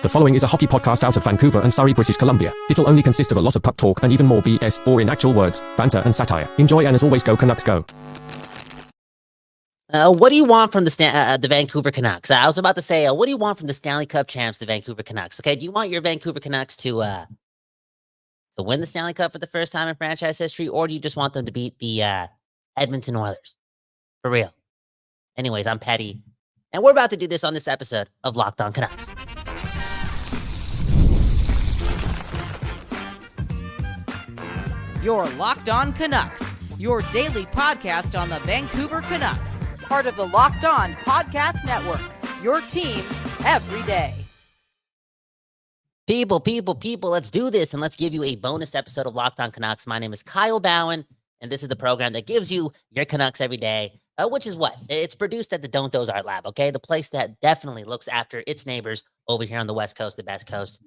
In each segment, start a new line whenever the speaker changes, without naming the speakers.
The following is a hockey podcast out of Vancouver and Surrey, British Columbia. It'll only consist of a lot of puck talk and even more BS, or in actual words, banter and satire. Enjoy, and as always, go Canucks go.
What do you want from the Vancouver Canucks? I was about to say, what do you want from the Stanley Cup champs, the Vancouver Canucks? Okay, do you want your Vancouver Canucks to win the Stanley Cup for the first time in franchise history, or do you just want them to beat the Edmonton Oilers? For real. Anyways, I'm Petty, and we're about to do this on this episode of Locked On Canucks.
You're Locked On Canucks, your daily podcast on the Vancouver Canucks, part of the Locked On Podcast Network, your team every day.
People, let's do this, and let's give you a bonus episode of Locked On Canucks. My name is Kyle Bowen, and this is the program that gives you your Canucks every day, which is what? It's produced at the Don't Doze Art Lab, okay? The place that definitely looks after its neighbors over here on the West Coast, the best coast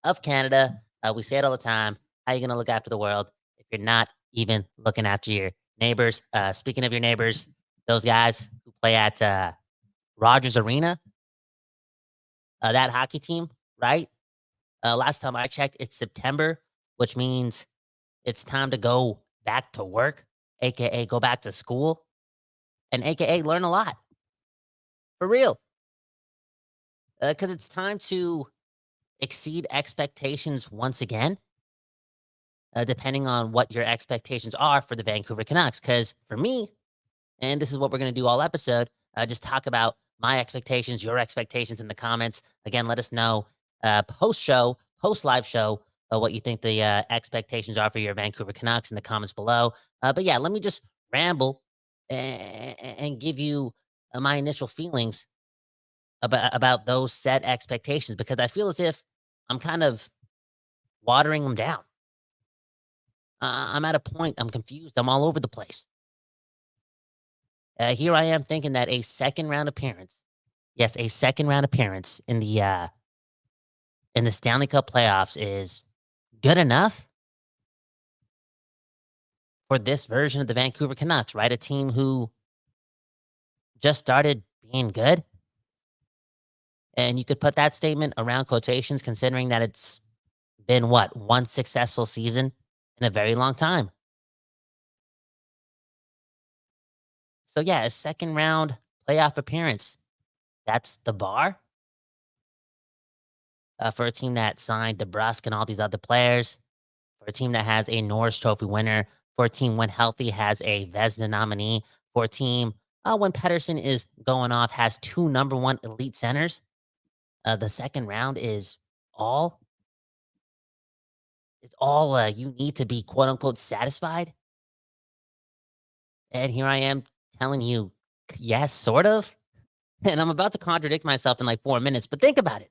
of Canada. We say it all the time. How are you going to look after the world if you're not even looking after your neighbors? Speaking of your neighbors, those guys who play at Rogers Arena, that hockey team, right? Last time I checked, it's September, which means it's time to go back to work, a.k.a. go back to school, and a.k.a. learn a lot. For real. Because it's time to exceed expectations once again, depending on what your expectations are for the Vancouver Canucks. Because for me, and this is what we're going to do all episode, just talk about my expectations, your expectations in the comments. Again, let us know post-live show, what you think the expectations are for your Vancouver Canucks in the comments below. But yeah, let me just ramble and give you my initial feelings about those set expectations, because I feel as if I'm kind of watering them down. I'm at a point, I'm confused, I'm all over the place. Here I am thinking that a second round appearance in the Stanley Cup playoffs is good enough for this version of the Vancouver Canucks, right? A team who just started being good. And you could put that statement around quotations, considering that it's been, one successful season in a very long time. So yeah, a second round playoff appearance, that's the bar for a team that signed DeBrusk and all these other players, for a team that has a Norris Trophy winner, for a team when healthy has a Vezina nominee, for a team when Pettersson is going off has 2 number 1 elite centers. The second round is all you need to be quote unquote satisfied. And here I am telling you, yes, sort of. And I'm about to contradict myself in like 4 minutes, but think about it.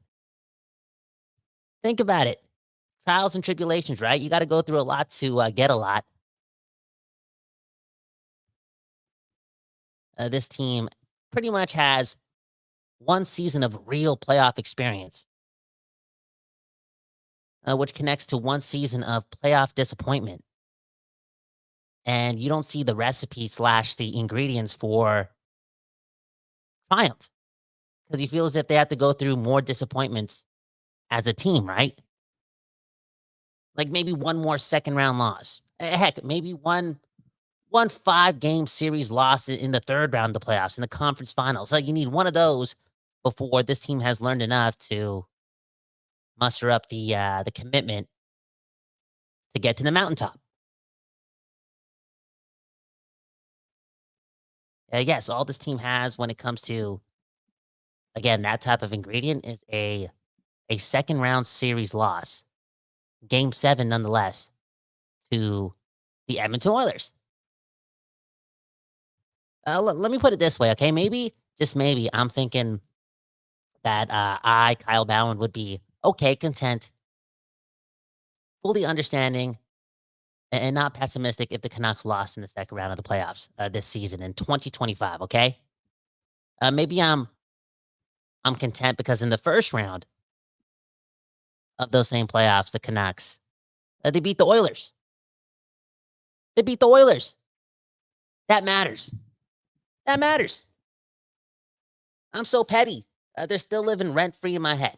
Think about it. Trials and tribulations, right? You got to go through a lot to get a lot. This team pretty much has one season of real playoff experience, which connects to one season of playoff disappointment. And you don't see the recipe / the ingredients for triumph, because you feel as if they have to go through more disappointments as a team, right? Like maybe one more second round loss. Heck, maybe one 5-game series loss in the third round of the playoffs, in the conference finals. Like you need one of those before this team has learned enough to muster up the commitment to get to the mountaintop. Yes, all this team has when it comes to, again, that type of ingredient is a second round series loss, Game 7 nonetheless, to the Edmonton Oilers. Let me put it this way, okay? Maybe, just maybe, I'm thinking that Kyle Bowen, would be okay, content, fully understanding, and not pessimistic if the Canucks lost in the second round of the playoffs this season in 2025, okay? Maybe I'm content because in the first round of those same playoffs, the Canucks, they beat the Oilers. That matters. I'm so petty. They're still living rent-free in my head.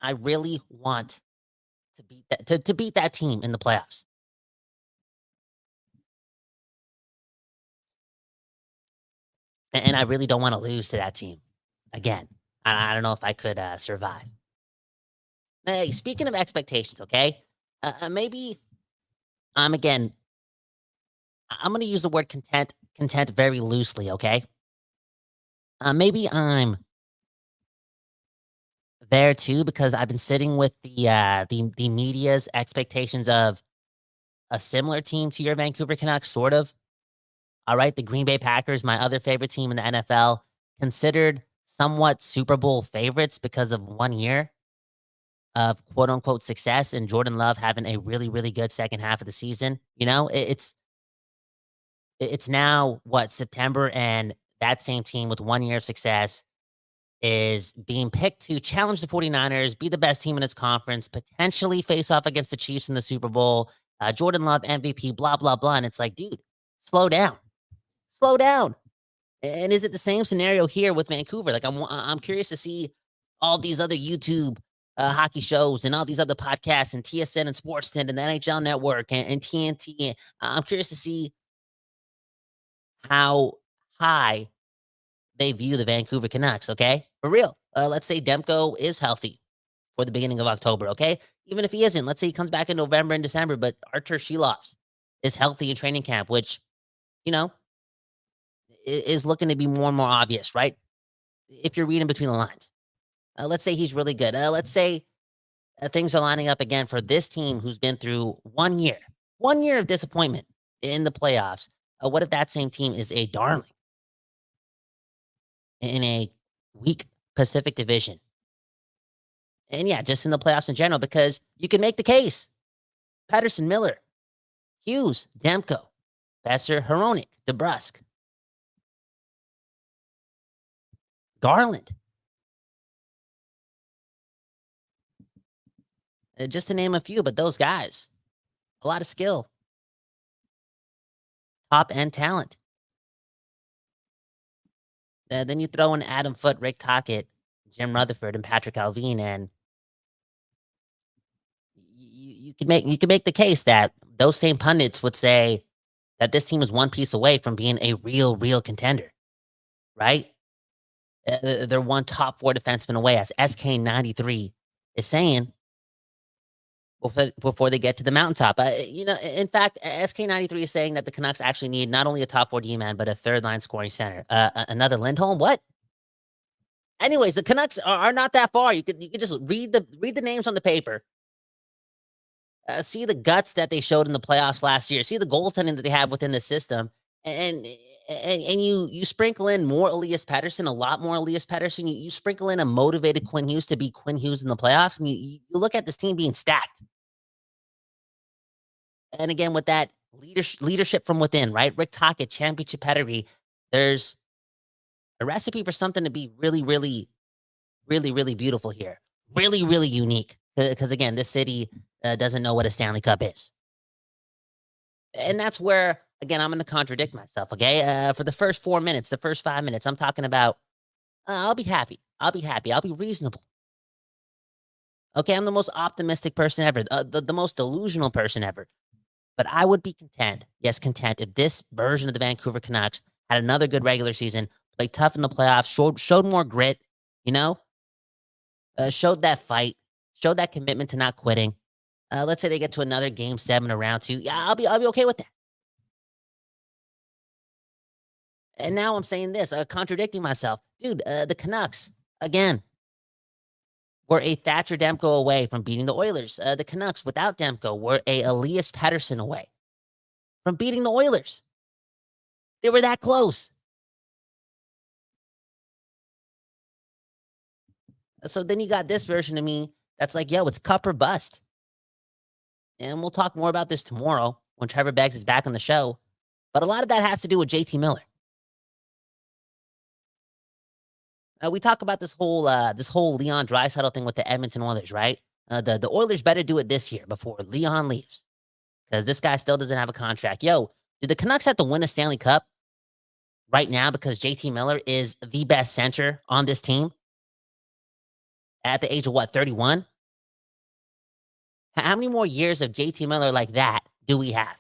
I really want to beat that to beat that team in the playoffs. And I really don't want to lose to that team again. I don't know if I could survive. Hey, speaking of expectations, okay? Maybe I'm again. I'm going to use the word content very loosely, okay? Maybe I'm there too because I've been sitting with the media's expectations of a similar team to your Vancouver Canucks, sort of. All right, the Green Bay Packers, my other favorite team in the NFL, considered somewhat Super Bowl favorites because of 1 year of quote unquote success and Jordan Love having a really, really good second half of the season. You know, it's now what, September, and that same team with 1 year of success is being picked to challenge the 49ers, be the best team in its conference, potentially face off against the Chiefs in the Super Bowl. Jordan Love MVP, blah blah blah, and it's like, dude, slow down, slow down. And is it the same scenario here with Vancouver? Like, I'm curious to see all these other YouTube hockey shows and all these other podcasts and TSN and Sportsnet and the NHL Network and TNT. I'm curious to see how high they view the Vancouver Canucks. Okay, for real. Let's say Demko is healthy for the beginning of October. Okay, even if he isn't, let's say he comes back in November and December, but Artur Shilovs is healthy in training camp, which, you know, is looking to be more and more obvious, right? If you're reading between the lines. Let's say he's really good. Let's say things are lining up again for this team who's been through 1 year of disappointment in the playoffs. What if that same team is a darling in a weak Pacific Division? And yeah, just in the playoffs in general, because you can make the case. Pedersen, Miller, Hughes, Demko, Besser, Hronik, DeBrusk, Garland. Just to name a few, but those guys, a lot of skill, top end talent. Then you throw in Adam Foote, Rick Tocchet, Jim Rutherford, and Patrick Alvin, and you could make the case that those same pundits would say that this team is one piece away from being a real contender, right? They're one top four defenseman away, as SK93 is saying before they get to the mountaintop. In fact, SK93 is saying that the Canucks actually need not only a top four D man, but a third line scoring center. Another Lindholm? What? Anyways, the Canucks are not that far. You could just read the names on the paper. See the guts that they showed in the playoffs last year. See the goaltending that they have within the system, and you sprinkle in more Elias Pettersson, a lot more Elias Pettersson. You sprinkle in a motivated Quinn Hughes to be Quinn Hughes in the playoffs, and you look at this team being stacked. And again, with that leadership from within, right? Rick Tocchet, championship pedigree. There's a recipe for something to be really beautiful here. Really unique. Because again, this city doesn't know what a Stanley Cup is. And that's where, again, I'm going to contradict myself, okay? For the first 4 minutes, the first 5 minutes, I'm talking about, I'll be happy. I'll be reasonable. Okay, I'm the most optimistic person ever, the most delusional person ever. But I would be content, yes, content, if this version of the Vancouver Canucks had another good regular season, played tough in the playoffs, showed more grit, showed that fight, showed that commitment to not quitting. Let's say they get to another game 7 or round 2. Yeah, I'll be okay with that. And now I'm saying this, contradicting myself. Dude, the Canucks, again, were a Thatcher Demko away from beating the Oilers. The Canucks, without Demko, were a Elias Pettersson away from beating the Oilers. They were that close. So then you got this version of me that's like, yo, it's cup or bust. And we'll talk more about this tomorrow when Trevor Beggs is back on the show. But a lot of that has to do with JT Miller. We talk about this whole Leon Draisaitl thing with the Edmonton Oilers, right? The Oilers better do it this year before Leon leaves, because this guy still doesn't have a contract. Yo, do the Canucks have to win a Stanley Cup right now because JT Miller is the best center on this team at the age of 31? How many more years of JT Miller like that do we have?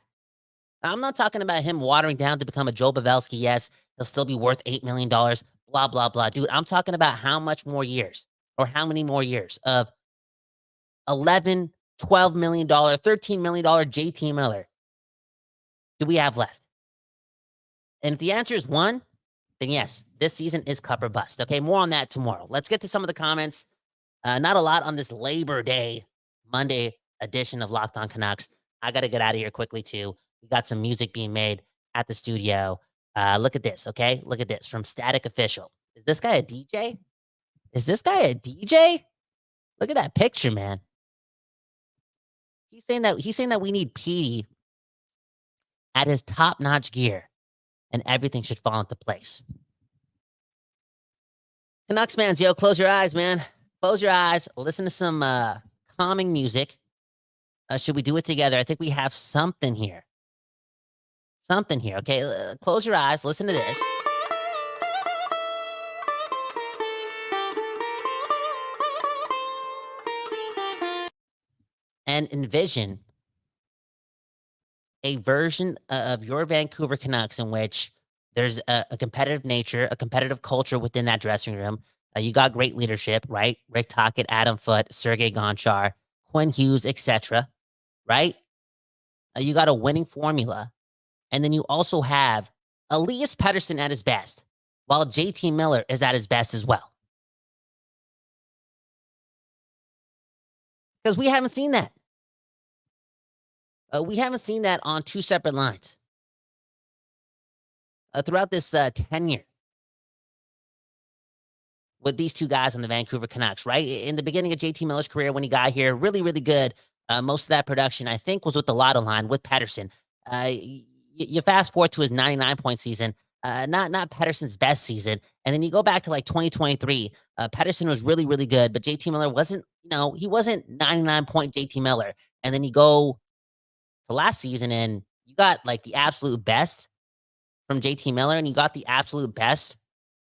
I'm not talking about him watering down to become a Joe Pavelski. Yes, he'll still be worth $8 million, blah, blah, blah. Dude, I'm talking about how much more years or how many more years of 11, $12 million, $13 million JT Miller do we have left? And if the answer is 1, then yes, this season is cup or bust. Okay, more on that tomorrow. Let's get to some of the comments. Not a lot on this Labor Day Monday edition of Locked On Canucks. I got to get out of here quickly, too. We got some music being made at the studio. Look at this, okay? Look at this from Static Official. Is this guy a DJ? Is this guy a DJ? Look at that picture, man. He's saying that we need Petey at his top-notch gear, and everything should fall into place. Canucks fans, yo, close your eyes, man. Close your eyes. Listen to some calming music. Should we do it together? I think we have something here. Something here, okay? Close your eyes. Listen to this. And envision a version of your Vancouver Canucks in which there's a competitive nature, a competitive culture within that dressing room. You got great leadership, right? Rick Tocchet, Adam Foote, Sergei Gonchar, Quinn Hughes, etc., right? You got a winning formula. And then you also have Elias Pettersson at his best, while JT Miller is at his best as well. Because we haven't seen that. We haven't seen that on 2 separate lines throughout this tenure with these 2 guys on the Vancouver Canucks, right? In the beginning of JT Miller's career, when he got here, really, really good. Most of that production, I think, was with the Lotto line with Pettersson. You fast forward to his 99-point season, not Pettersson's best season. And then you go back to like 2023. Pettersson was really, really good, but JT Miller wasn't, he wasn't 99-point JT Miller. And then you go to last season and you got like the absolute best from JT Miller and you got the absolute best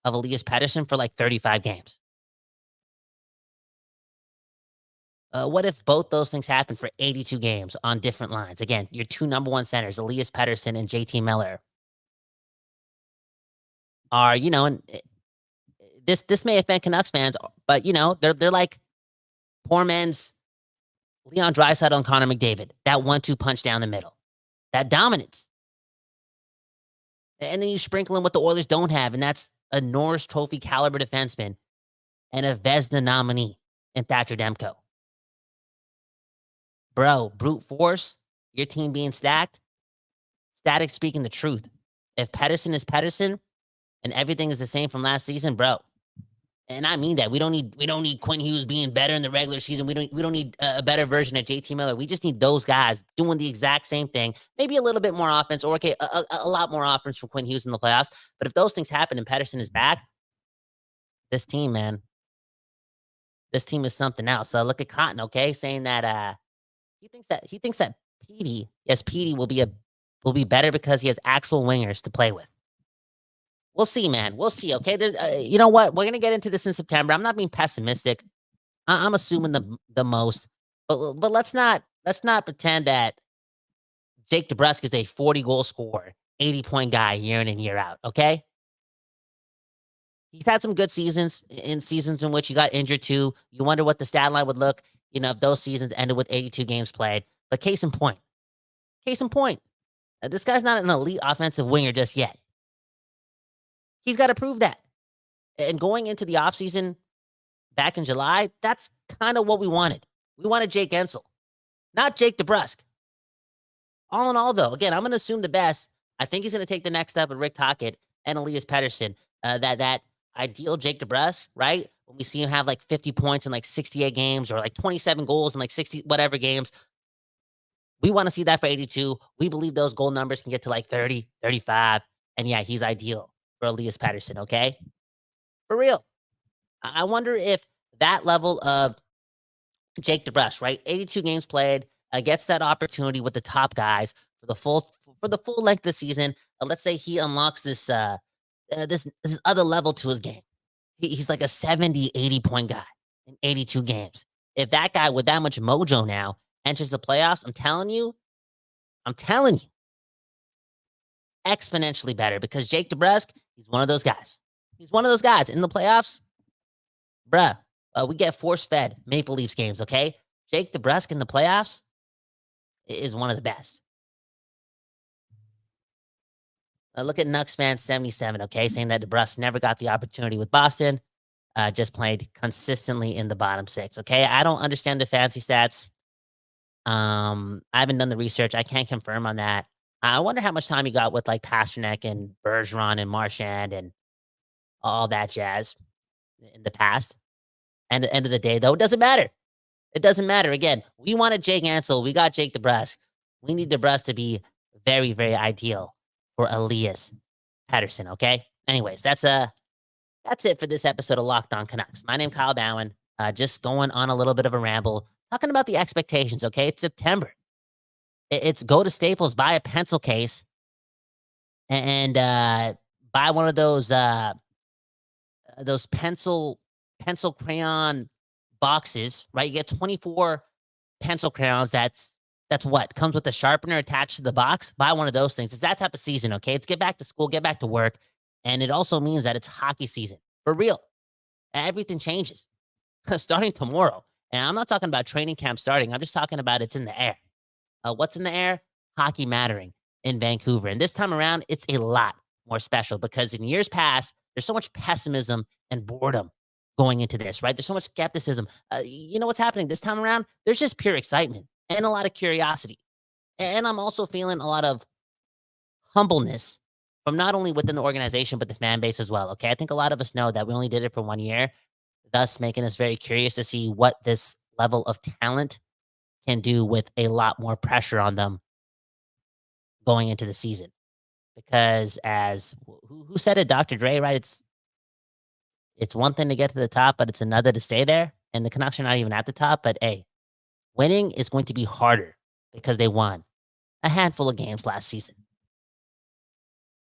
of Elias Pettersson for like 35 games. What if both those things happen for 82 games on different lines? Again, your 2 number 1 centers, Elias Pettersson and JT Miller, are, and this may offend Canucks fans, but they're like poor man's Leon Draisaitl and Connor McDavid. That 1-2 punch down the middle, that dominance, and then you sprinkle in what the Oilers don't have, and that's a Norris Trophy caliber defenseman and a Vezina nominee in Thatcher Demko. Bro, brute force, your team being stacked, Static speaking the truth. If Pettersson is Pettersson and everything is the same from last season, bro, and I mean that, we don't need Quinn Hughes being better in the regular season. We don't need a better version of JT Miller. We just need those guys doing the exact same thing. Maybe a little bit more offense, or okay, a lot more offense from Quinn Hughes in the playoffs. But if those things happen and Pettersson is back, this team, man, this team is something else. So look at Cotton, okay, saying that he thinks that Petey will be better because he has actual wingers to play with. We'll see, man. We'll see. Okay, there's you know what? We're gonna get into this in September. I'm not being pessimistic. I'm assuming the most, but let's not pretend that Jake DeBrusk is a 40-goal scorer, 80-point guy year in and year out. Okay, he's had some good seasons in which he got injured too. You wonder what the stat line would look, if those seasons ended with 82 games played. But case in point, this guy's not an elite offensive winger just yet. He's got to prove that. And going into the offseason back in July, that's kind of what we wanted. We wanted Jake Gensel, not Jake DeBrusk. All in all, though, again, I'm going to assume the best. I think he's going to take the next step with Rick Tocchet and Elias Pettersson. That ideal Jake DeBrusk, right? When we see him have like 50 points in like 68 games or like 27 goals in like 60 whatever games. We want to see that for 82. We believe those goal numbers can get to like 30, 35. And yeah, he's ideal for Elias Pettersson, okay? For real. I wonder if that level of Jake DeBrusk, right? 82 games played, gets that opportunity with the top guys for the full length of the season. Let's say he unlocks this other level to his game. He's like a 70, 80-point guy in 82 games. If that guy with that much mojo now enters the playoffs, I'm telling you, exponentially better because Jake DeBrusk, he's one of those guys. He's one of those guys in the playoffs. Bruh, we get force-fed Maple Leafs games, okay? Jake DeBrusk in the playoffs is one of the best. Look at Nucks fan 77, okay, saying that DeBrusk never got the opportunity with Boston, just played consistently in the bottom six, okay? I don't understand the fancy stats. I haven't done the research. I can't confirm on that. I wonder how much time he got with like Pasternak and Bergeron and Marchand and all that jazz in the past. And at the end of the day, though, it doesn't matter. It doesn't matter. Again, we wanted Jake Ansel. We got Jake DeBrusk. We need DeBrusk to be very, very ideal for Elias Pettersson, okay? Anyways, that's it for this episode of Locked On Canucks. My name's Kyle Bowen. Just going on a little bit of a ramble, talking about the expectations, okay? It's September. It's go to Staples, buy a pencil case, and buy one of those pencil crayon boxes, right? You get 24 pencil crayons. That's what comes with a sharpener attached to the box. Buy one of those things. It's that type of season, okay? It's get back to school, get back to work, and it also means that it's hockey season for real. Everything changes starting tomorrow, and I'm not talking about training camp starting. I'm just talking about it's in the air. What's in the air? Hockey mattering in Vancouver, and this time around, it's a lot more special because in years past, there's so much pessimism and boredom going into this, right? There's so much skepticism. You know what's happening this time around? There's just pure excitement and a lot of curiosity. And I'm also feeling a lot of humbleness from not only within the organization, but the fan base as well, okay? I think a lot of us know that we only did it for 1 year, thus making us very curious to see what this level of talent can do with a lot more pressure on them going into the season. Because as who said it, Dr. Dre, right? It's one thing to get to the top, but it's another to stay there. And the Canucks are not even at the top. But hey, winning is going to be harder because they won a handful of games last season.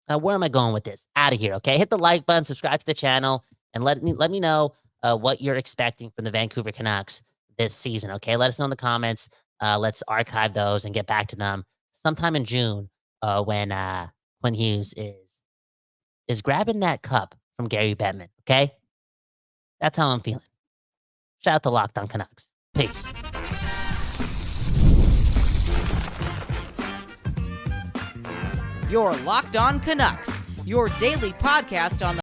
Where am I going with this? Out of here, okay? Hit the like button, subscribe to the channel, and let me know what you're expecting from the Vancouver Canucks this season, okay? Let us know in the comments. Let's archive those and get back to them sometime in June when Hughes is grabbing that cup from Gary Bettman, okay? That's how I'm feeling. Shout out to Locked On Canucks. Peace.
You're Locked On Canucks, your daily podcast on the